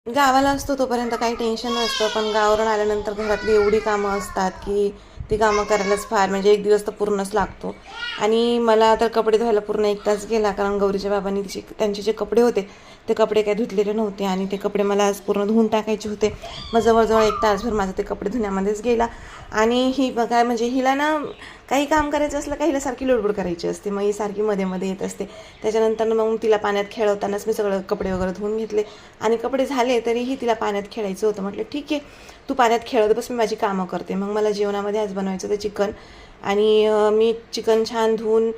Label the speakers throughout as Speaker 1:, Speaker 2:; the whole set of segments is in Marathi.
Speaker 1: गावाला असतो तोपर्यंत काही टेन्शन नसतं, पण गावावरून आल्यानंतर घरातली एवढी कामं असतात की ती कामं करायलाच फार म्हणजे एक दिवस तर पूर्णच लागतो. आणि मला तर कपडे धुवायला पूर्ण 1 तास गेला, कारण गौरीच्या बाबांनी त्यांचे जे कपडे होते ते कपडे काही धुतलेले नव्हते आणि ते कपडे मला आज पूर्ण धुवून टाकायचे होते. मग जवळजवळ 1 तासभर माझा ते कपडे धुण्यामध्येच गेला. आणि ही बघा म्हणजे हिला ना काही काम करायचं असलं का हिला सारखी लुडबुड करायची असते, मग ही सारखी मध्ये मध्ये येत असते. त्याच्यानंतर मग तिला पाण्यात खेळवतानाच मी सगळं कपडे वगैरे धुवून घेतले आणि कपडे झाले तरीही तिला पाण्यात खेळायचं होतं. म्हटलं ठीक आहे, तू पाण्यात खेळत बस, मी माझी कामं करते. मग मला जेवणामध्ये आज बनवायचं होतं चिकन. आणि मी चिकन छान धुवून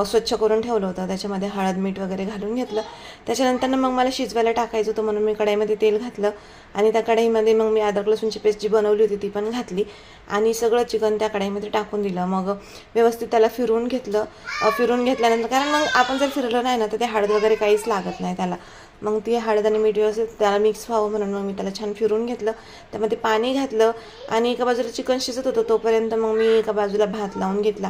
Speaker 1: स्वच्छ करून ठेवलं होतं. त्याच्यामध्ये हळद मीठ वगैरे घालून घेतलं. त्याच्यानंतर मग मला शिजवायला टाकायचं होतं, म्हणून मी कढईमध्ये तेल घातलं आणि त्या कढईमध्ये मग मी अद्रक लसूणची पेस्ट जी बनवली होती ती पण घातली आणि सगळं चिकन त्या कढईमध्ये टाकून दिलं. मग व्यवस्थित त्याला फिरवून घेतलं. फिरवून घेतल्यानंतर, कारण मग आपण जर फिरवलं नाही ना तर ते हळद वगैरे काहीच लागत नाही त्याला. मग ती हळद आणि मीठ व्यवस्थित त्याला मिक्स व्हावं म्हणून मग मी त्याला छान फिरवून घेतलं. त्यामध्ये पाणी घातलं आणि एका बाजूला चिकन शिजत होतं तोपर्यंत मग मी एका बाजूला भात लावून घेतला.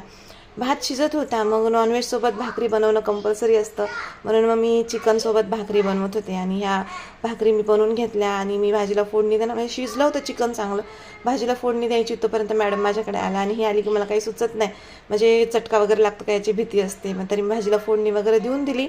Speaker 1: भात शिजत होता, मग नॉनव्हेजसोबत भाकरी बनवणं कंपल्सरी असतं, म्हणून मग मी चिकनसोबत भाकरी बनवत होते. आणि ह्या भाकरी मी बनवून घेतल्या आणि मी भाजीला फोडणी देणं म्हणजे शिजलं होतं चिकन चांगलं. भाजीला फोडणी द्यायची तोपर्यंत मॅडम माझ्याकडे आला आणि ही आली की मला काही सुचत नाही, म्हणजे चटका वगैरे लागतो का याची भीती असते. मग तरी मी भाजीला फोडणी वगैरे देऊन दिली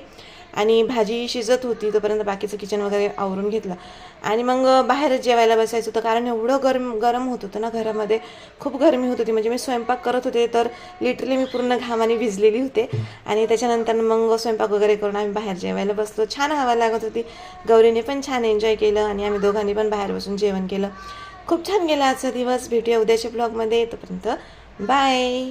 Speaker 1: आणि भाजी शिजत होती तोपर्यंत बाकीचं किचन वगैरे आवरून घेतलं. आणि मग बाहेरच जेवायला बसायचं होतं, कारण एवढं गरम होत होतं ना घरामध्ये, खूप गरमी होत होती. म्हणजे मी स्वयंपाक करत होते तर लिटरली मी पूर्ण घामाने भिजलेली होते. आणि त्याच्यानंतर मग स्वयंपाक वगैरे करून आम्ही बाहेर जेवायला बसलो. छान हवा लागत होती. गौरीने पण छान एन्जॉय केलं आणि आम्ही दोघांनी पण बाहेर बसून जेवण केलं. खूप छान गेला आजचा दिवस. भेटूया उद्याच्या ब्लॉगमध्ये. तोपर्यंत बाय.